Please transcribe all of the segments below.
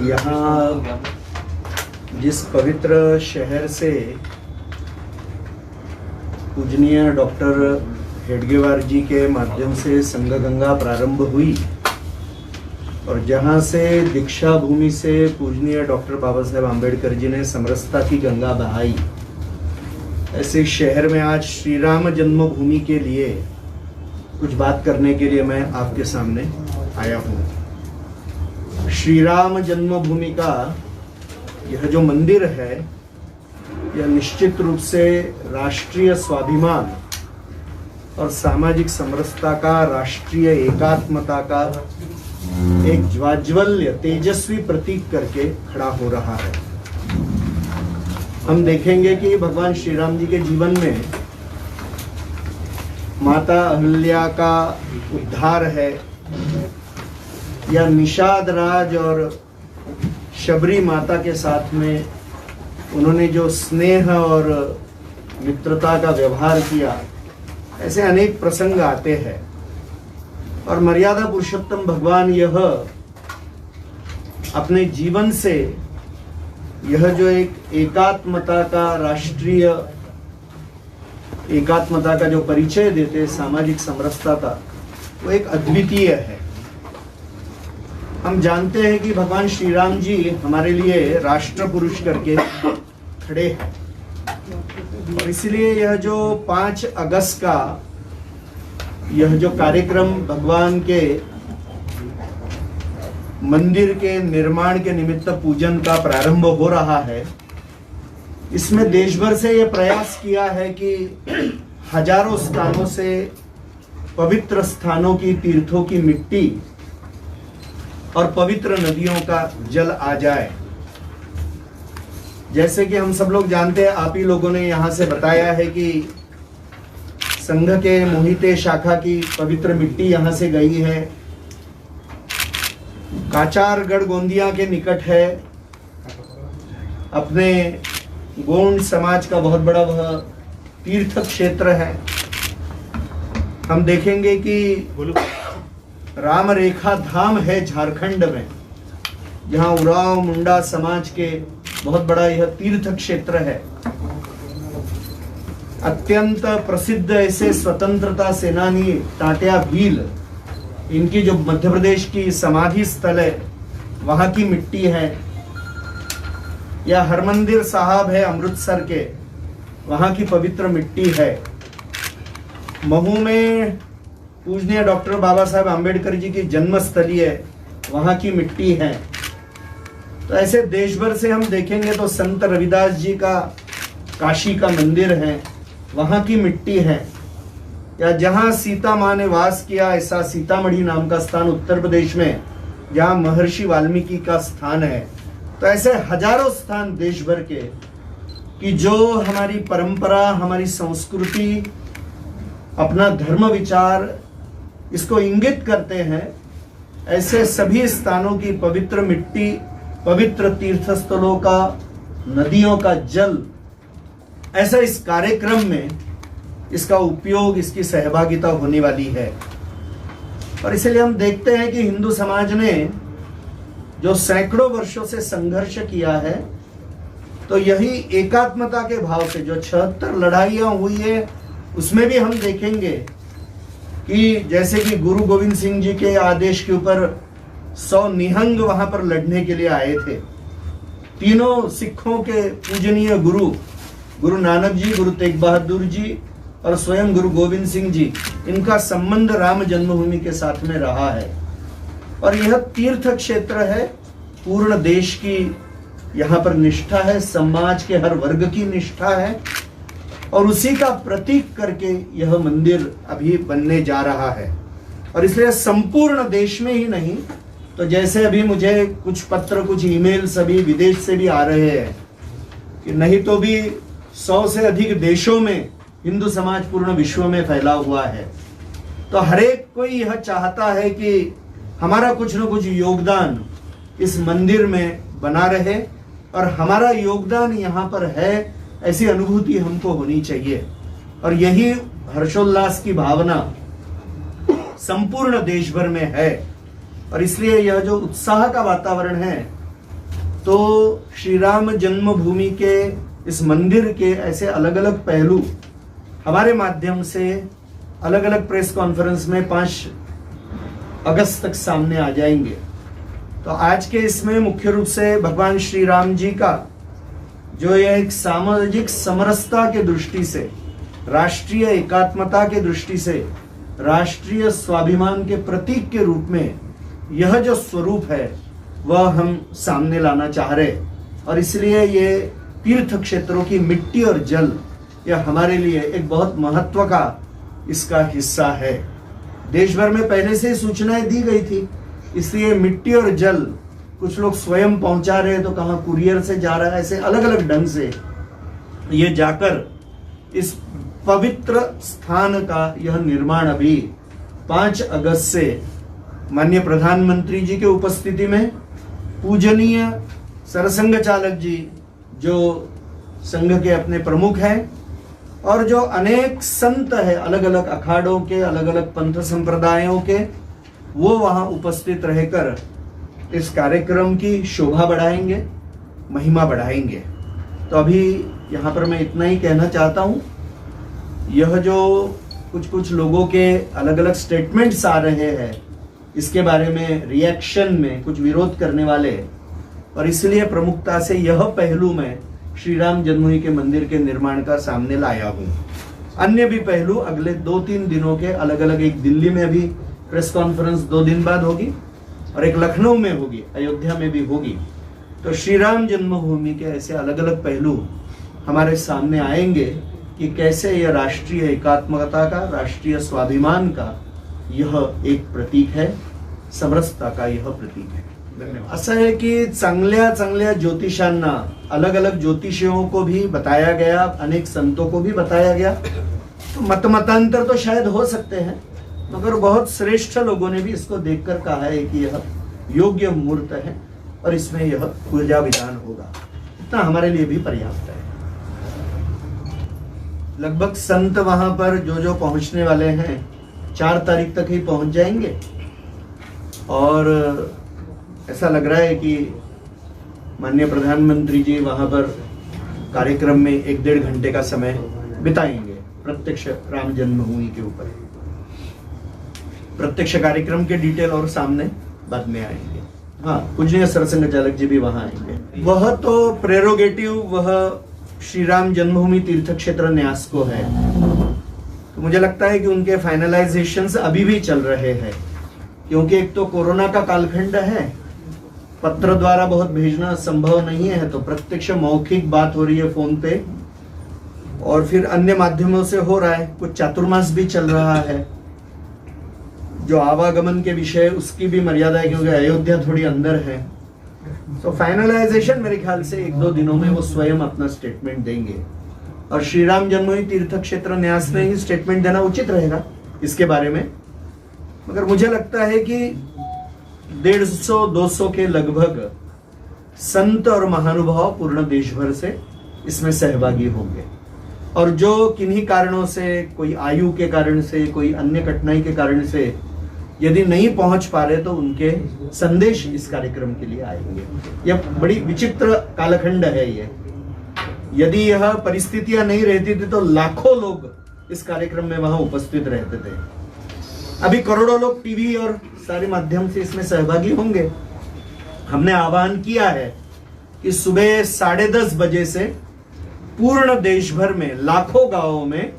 यहाँ जिस पवित्र शहर से पूजनीय डॉक्टर हेडगेवार जी के माध्यम से संघ गंगा प्रारंभ हुई और जहाँ से दीक्षा भूमि से पूजनीय डॉक्टर बाबा साहेब आम्बेडकर जी ने समरसता की गंगा बहाई, ऐसे शहर में आज श्री राम जन्मभूमि के लिए कुछ बात करने के लिए मैं आपके सामने आया हूँ। श्री राम जन्मभूमि का यह जो मंदिर है, यह निश्चित रूप से राष्ट्रीय स्वाभिमान और सामाजिक समरसता का, राष्ट्रीय एकात्मता का एक ज्वाज्वल्य तेजस्वी प्रतीक करके खड़ा हो रहा है। हम देखेंगे कि भगवान श्री राम जी के जीवन में माता अहल्या का उद्धार है, या निषाद राज और शबरी माता के साथ में उन्होंने जो स्नेह और मित्रता का व्यवहार किया, ऐसे अनेक प्रसंग आते हैं। और मर्यादा पुरुषोत्तम भगवान यह अपने जीवन से यह जो एक एकात्मता का, राष्ट्रीय एकात्मता का जो परिचय देते, सामाजिक समरसता का, वो एक अद्वितीय है। हम जानते हैं कि भगवान श्री राम जी हमारे लिए राष्ट्र पुरुष करके खड़े हैं, और इसलिए यह जो 5 अगस्त का यह जो कार्यक्रम भगवान के मंदिर के निर्माण के निमित्त पूजन का प्रारंभ हो रहा है, इसमें देश भर से यह प्रयास किया है कि हजारों स्थानों से पवित्र स्थानों की, तीर्थों की मिट्टी और पवित्र नदियों का जल आ जाए। जैसे कि हम सब लोग जानते हैं, आप ही लोगों ने यहाँ से बताया है कि संघ के मोहिते शाखा की पवित्र मिट्टी यहाँ से गई है। काचारगढ़ गोंदिया के निकट है, अपने गोंड समाज का बहुत बड़ा वह तीर्थ क्षेत्र है। हम देखेंगे कि राम रेखा धाम है झारखंड में, जहाँ उरांव मुंडा समाज के बहुत बड़ा यह तीर्थ क्षेत्र है। अत्यंत प्रसिद्ध ऐसे स्वतंत्रता सेनानी टाटिया भील, इनकी जो मध्य प्रदेश की समाधि स्थल है, वहाँ की मिट्टी है। या हरमंदिर साहब है अमृतसर के, वहाँ की पवित्र मिट्टी है। महू में पूजनीय डॉक्टर बाबा साहेब आम्बेडकर जी की जन्मस्थली है, वहाँ की मिट्टी है। तो ऐसे देश भर से हम देखेंगे तो संत रविदास जी का काशी का मंदिर है, वहाँ की मिट्टी है। या जहाँ सीता माँ ने वास किया, ऐसा सीतामढ़ी नाम का स्थान उत्तर प्रदेश में, जहाँ महर्षि वाल्मीकि का स्थान है। तो ऐसे हजारों स्थान देश भर के कि जो हमारी परंपरा, हमारी संस्कृति, अपना धर्म विचार इसको इंगित करते हैं, ऐसे सभी स्थानों की पवित्र मिट्टी, पवित्र तीर्थस्थलों का, नदियों का जल, ऐसा इस कार्यक्रम में इसका उपयोग, इसकी सहभागिता होने वाली है। और इसलिए हम देखते हैं कि हिंदू समाज ने जो सैकड़ों वर्षों से संघर्ष किया है, तो यही एकात्मता के भाव से जो 76 लड़ाइयां हुई है, उसमें भी हम देखेंगे कि जैसे कि गुरु गोविंद सिंह जी के आदेश के ऊपर 100 निहंग वहां पर लड़ने के लिए आए थे। तीनों सिखों के पूजनीय गुरु, गुरु नानक जी, गुरु तेग बहादुर जी और स्वयं गुरु गोविंद सिंह जी, इनका संबंध राम जन्मभूमि के साथ में रहा है। और यह तीर्थ क्षेत्र है, पूर्ण देश की यहाँ पर निष्ठा है, समाज के हर वर्ग की निष्ठा है, और उसी का प्रतीक करके यह मंदिर अभी बनने जा रहा है। और इसलिए संपूर्ण देश में ही नहीं, तो जैसे अभी मुझे कुछ पत्र, कुछ ईमेल सभी विदेश से भी आ रहे हैं कि नहीं तो भी 100 से अधिक देशों में हिंदू समाज पूर्ण विश्व में फैला हुआ है। तो हरेक कोई यह चाहता है कि हमारा कुछ न कुछ योगदान इस मंदिर में बना रहे, और हमारा योगदान यहाँ पर है, ऐसी अनुभूति हमको होनी चाहिए। और यही हर्षोल्लास की भावना संपूर्ण देश भर में है। और इसलिए यह जो उत्साह का वातावरण है, तो श्री राम जन्मभूमि के इस मंदिर के ऐसे अलग अलग पहलू हमारे माध्यम से अलग अलग प्रेस कॉन्फ्रेंस में 5 अगस्त तक सामने आ जाएंगे। तो आज के इसमें मुख्य रूप से भगवान श्री राम जी का जो यह एक सामाजिक समरसता के दृष्टि से, राष्ट्रीय एकात्मता के दृष्टि से, राष्ट्रीय स्वाभिमान के प्रतीक के रूप में यह जो स्वरूप है वह हम सामने लाना चाह रहे, और इसलिए ये तीर्थ क्षेत्रों की मिट्टी और जल यह हमारे लिए एक बहुत महत्व का इसका हिस्सा है। देश भर में पहले से ही सूचनाएं दी गई थी, इसलिए मिट्टी और जल कुछ लोग स्वयं पहुंचा रहे हैं तो कहाँ कुरियर से जा रहा है, ऐसे अलग अलग ढंग से ये जाकर इस पवित्र स्थान का यह निर्माण अभी 5 अगस्त से माननीय प्रधानमंत्री जी के उपस्थिति में पूजनीय सरसंघ चालक जी जो संघ के अपने प्रमुख हैं और जो अनेक संत है अलग अलग अखाड़ों के, अलग अलग पंथ संप्रदायों के, वो वहां उपस्थित रहकर इस कार्यक्रम की शोभा बढ़ाएंगे, महिमा बढ़ाएंगे। तो अभी यहाँ पर मैं इतना ही कहना चाहता हूँ। यह जो कुछ लोगों के अलग अलग स्टेटमेंट्स आ रहे हैं, इसके बारे में रिएक्शन में कुछ विरोध करने वाले, और इसलिए प्रमुखता से यह पहलू मैं श्री राम जन्मभूमि के मंदिर के निर्माण का सामने लाया हूँ। अन्य भी पहलू अगले 2-3 दिनों के अलग अलग, एक दिल्ली में अभी प्रेस कॉन्फ्रेंस 2 दिन बाद होगी और एक लखनऊ में होगी, अयोध्या में भी होगी। तो श्री राम जन्मभूमि के ऐसे अलग अलग पहलू हमारे सामने आएंगे कि कैसे यह राष्ट्रीय एकात्मकता का, राष्ट्रीय स्वाभिमान का यह एक प्रतीक है, समरसता का यह प्रतीक है। धन्यवाद। असं है कि चांगल्या ज्योतिषांना, अलग अलग ज्योतिषियों को भी बताया गया, अनेक संतों को भी बताया गया, तो मतांतर तो शायद हो सकते हैं, मगर बहुत श्रेष्ठ लोगों ने भी इसको देखकर कहा है कि यह योग्य मुहूर्त है और इसमें यह पूजा विधान होगा। इतना हमारे लिए भी पर्याप्त है। लगभग संत वहां पर जो पहुंचने वाले हैं 4 तारीख तक ही पहुंच जाएंगे, और ऐसा लग रहा है कि माननीय प्रधानमंत्री जी वहां पर कार्यक्रम में 1-1.5 घंटे का समय बिताएंगे प्रत्यक्ष राम जन्मभूमि के ऊपर। प्रत्यक्ष कार्यक्रम के डिटेल और सामने बाद में आएंगे। हाँ, पूजनीय सरसंघ चालक जी भी वहां आएंगे। वह तो प्रेरोगेटिव वह श्री राम जन्मभूमि तीर्थ क्षेत्र न्यास को है, तो मुझे लगता है कि उनके फाइनलाइजेशंस अभी भी चल रहे हैं, क्योंकि एक तो कोरोना का कालखंड है, पत्र द्वारा बहुत भेजना संभव नहीं है, तो प्रत्यक्ष मौखिक बात हो रही है फोन पे, और फिर अन्य माध्यमों से हो रहा है। कुछ चातुर्मास भी चल रहा है, जो आवागमन के विषय उसकी भी मर्यादा है, क्योंकि अयोध्या थोड़ी अंदर है। तो फाइनलाइजेशन मेरे ख्याल से 1-2 दिनों में वो स्वयं अपना स्टेटमेंट देंगे, और श्री राम जन्मभूमि तीर्थ क्षेत्र न्यास में ही स्टेटमेंट देना उचित रहेगा इसके बारे में। मगर मुझे लगता है कि 150-200 के लगभग संत और महानुभाव पूर्ण देश भर से इसमें सहभागी होंगे, और जो किन्हीं कारणों से, कोई आयु के कारण से, कोई अन्य कठिनाई के कारण से यदि नहीं पहुंच पा रहे, तो उनके संदेश इस कार्यक्रम के लिए आएंगे। यह बड़ी विचित्र कालखंड है ये। यदि यह परिस्थितियां नहीं रहती थी तो लाखों लोग इस कार्यक्रम में वहां उपस्थित रहते थे। अभी करोड़ों लोग टीवी और सारे माध्यम से इसमें सहभागी होंगे। हमने आह्वान किया है कि सुबह 10:30 बजे से पूर्ण देश भर में, लाखों गांवों में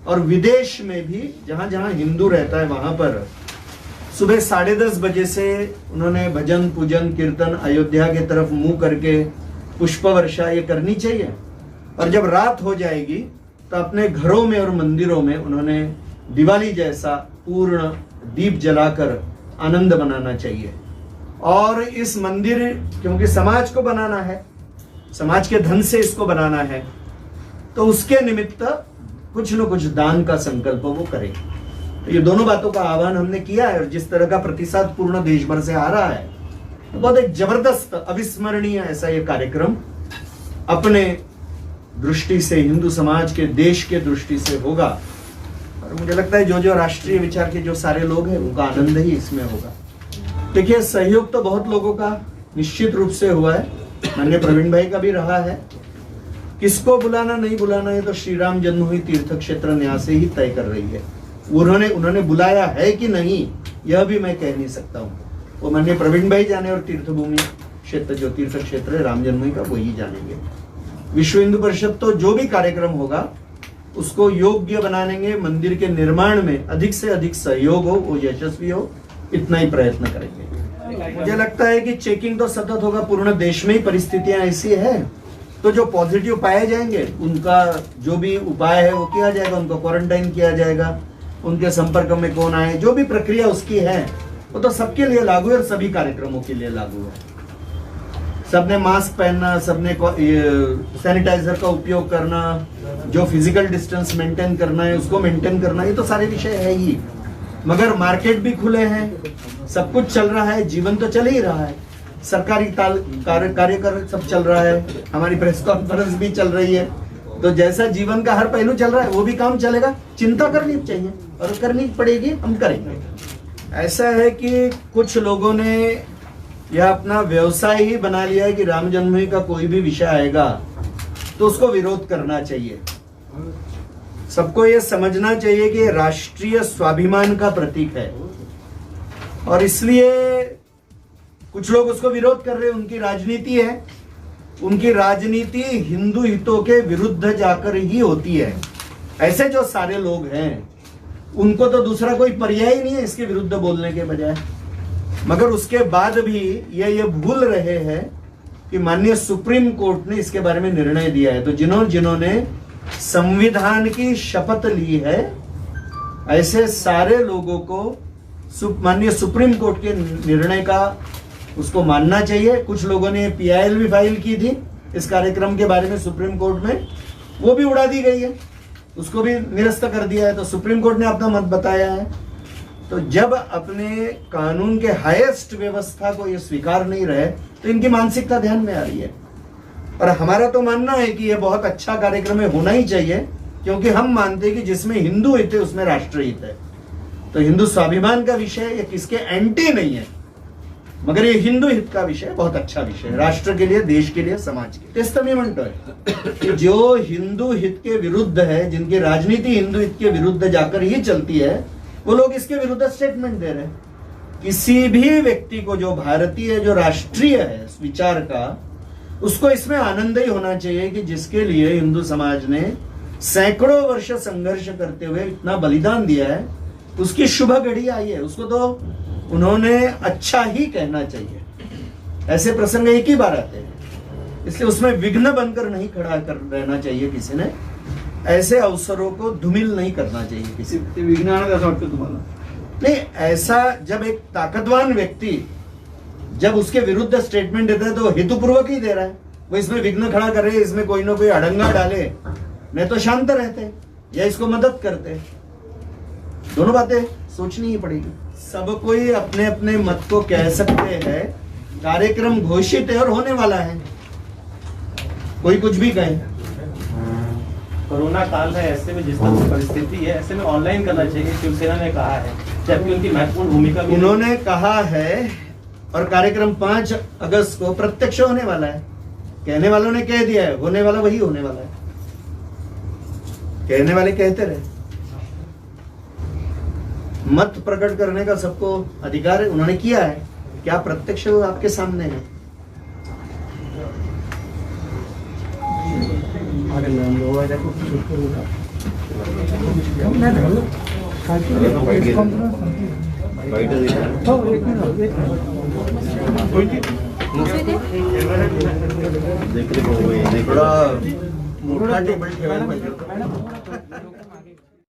और विदेश में भी जहां जहां हिंदू रहता है वहां पर सुबह 10:30 बजे से उन्होंने भजन, पूजन, कीर्तन, अयोध्या की तरफ मुंह करके पुष्प वर्षा ये करनी चाहिए, और जब रात हो जाएगी तो अपने घरों में और मंदिरों में उन्होंने दिवाली जैसा पूर्ण दीप जलाकर आनंद मनाना चाहिए। और इस मंदिर, क्योंकि समाज को बनाना है, समाज के धन से इसको बनाना है, तो उसके निमित्त कुछ न कुछ दान का संकल्प वो करें। तो ये दोनों बातों का आह्वान हमने किया है, और जिस तरह का प्रतिसाद पूर्ण देश भर से आ रहा है, तो बहुत एक जबरदस्त, अविस्मरणीय ऐसा ये कार्यक्रम अपने दृष्टि से, हिंदू समाज के, देश के दृष्टि से होगा। और मुझे लगता है जो राष्ट्रीय विचार के जो सारे लोग हैं उनका आनंद ही इसमें होगा। देखिए, सहयोग तो बहुत लोगों का निश्चित रूप से हुआ है, माननीय प्रवीण भाई का भी रहा है। किसको बुलाना नहीं बुलाना है तो श्री राम जन्मभूमि तीर्थ क्षेत्र न्यास से ही तय कर रही है। उन्होंने बुलाया है कि नहीं यह भी मैं कह नहीं सकता हूँ, वो माननीय प्रवीण भाई जाने, और तीर्थभूमि क्षेत्र जो तीर्थ क्षेत्र है राम जन्मभूमि का वही जानेंगे। विश्व हिंदू परिषद तो जो भी कार्यक्रम होगा उसको योग्य बनानेंगे, मंदिर के निर्माण में अधिक से अधिक सहयोग हो, वो यशस्वी हो, इतना ही प्रयत्न करेंगे। मुझे लगता है कि चेकिंग तो सतत होगा, पूर्ण देश में ही परिस्थितियां ऐसी है, तो जो पॉजिटिव पाए जाएंगे उनका जो भी उपाय है वो किया जाएगा, उनको क्वारंटाइन किया जाएगा, उनके संपर्क में कौन आए, जो भी प्रक्रिया उसकी है वो तो सबके लिए लागू है और सभी कार्यक्रमों के लिए लागू है। सबने मास्क पहनना, सबने सैनिटाइजर का उपयोग करना, जो फिजिकल डिस्टेंस मेंटेन करना है उसको मेंटेन करना, ये तो सारे विषय है ही। मगर मार्केट भी खुले हैं, सब कुछ चल रहा है, जीवन तो चल ही रहा है, सरकारी कार्य सब चल रहा है, हमारी प्रेस कॉन्फ्रेंस भी चल रही है, तो जैसा जीवन का हर पहलू चल रहा है वो भी काम चलेगा। चिंता करनी चाहिए और करनी पड़ेगी, हम करेंगे। ऐसा है कि कुछ लोगों ने यह अपना व्यवसाय ही बना लिया है कि राम जन्मभूमि का कोई भी विषय आएगा तो उसको विरोध करना चाहिए। सबको यह समझना चाहिए कि राष्ट्रीय स्वाभिमान का प्रतीक है और इसलिए कुछ लोग उसको विरोध कर रहे हैं, उनकी राजनीति है। उनकी राजनीति हिंदू हितों के विरुद्ध जाकर ही होती है। ऐसे जो सारे लोग हैं उनको तो दूसरा कोई पर्याय ही नहीं है इसके विरुद्ध बोलने के बजाय। मगर उसके बाद भी ये भूल रहे हैं कि माननीय सुप्रीम कोर्ट ने इसके बारे में निर्णय दिया है, तो जिन्होंने संविधान की शपथ ली है ऐसे सारे लोगों को माननीय सुप्रीम कोर्ट के निर्णय का उसको मानना चाहिए। कुछ लोगों ने PIL भी फाइल की थी इस कार्यक्रम के बारे में सुप्रीम कोर्ट में, वो भी उड़ा दी गई है, उसको भी निरस्त कर दिया है। तो सुप्रीम कोर्ट ने अपना मत बताया है। तो जब अपने कानून के हाईएस्ट व्यवस्था को ये स्वीकार नहीं रहे तो इनकी मानसिकता ध्यान में आ रही है। और हमारा तो मानना है कि ये बहुत अच्छा कार्यक्रम है, होना ही चाहिए, क्योंकि हम मानते हैं कि जिसमें हिंदू हित है उसमें राष्ट्र हित है। तो हिंदू स्वाभिमान का विषय ये किसके एंटी नहीं है, मगर ये हिंदू हित का विषय बहुत अच्छा विषय है, राष्ट्र के लिए, देश के लिए, समाज के लिए। तेच मी म्हणतोय कि जो हिंदू हित के विरुद्ध है, जिनकी राजनीति हिंदू हित के विरुद्ध जाकर ही चलती है, वो लोग इसके विरुद्ध स्टेटमेंट दे रहे हैं। किसी भी व्यक्ति को जो भारतीय, जो राष्ट्रीय है विचार का, उसको इसमें आनंद ही होना चाहिए कि जिसके लिए हिंदू समाज ने सैकड़ों वर्ष संघर्ष करते हुए इतना बलिदान दिया है, उसकी शुभ घड़ी आई है, उसको तो उन्होंने अच्छा ही कहना चाहिए। ऐसे प्रसंग एक ही बार आते हैं, इसलिए उसमें विघ्न बनकर नहीं खड़ा कर रहना चाहिए किसी ने। ऐसे अवसरों को धूमिल नहीं करना चाहिए किसी। विघ्न असं वाटतं तुम्हाला? नहीं, ऐसा जब एक ताकतवान व्यक्ति जब उसके विरुद्ध स्टेटमेंट देता है तो हेतुपूर्वक ही दे रहा है। वो इसमें विघ्न खड़ा कर रहे, इसमें कोई ना कोई अड़ंगा डाले, नहीं तो शांत रहते या इसको मदद करते। दोनों बातें सोचनी ही पड़ेगी। सब कोई अपने अपने मत को कह सकते हैं, कार्यक्रम घोषित है और होने वाला है, कोई कुछ भी कहे। कोरोना काल है, ऐसे में जिस तरह की परिस्थिति है ऐसे में ऑनलाइन करना चाहिए, शिवसेना ने कहा है, जबकि उनकी महत्वपूर्ण भूमिका भी उन्होंने कहा है। और कार्यक्रम 5 अगस्त को प्रत्यक्ष होने वाला है। कहने वालों ने कह दिया है, होने वाला वही होने वाला है। कहने वाले कहते रहे, मत प्रकट करने का सबको अधिकार है, उन्होंने किया है। क्या प्रत्यक्ष आपके सामने है? थोड़ा मोठा टेबल ठेवायला पाहिजे.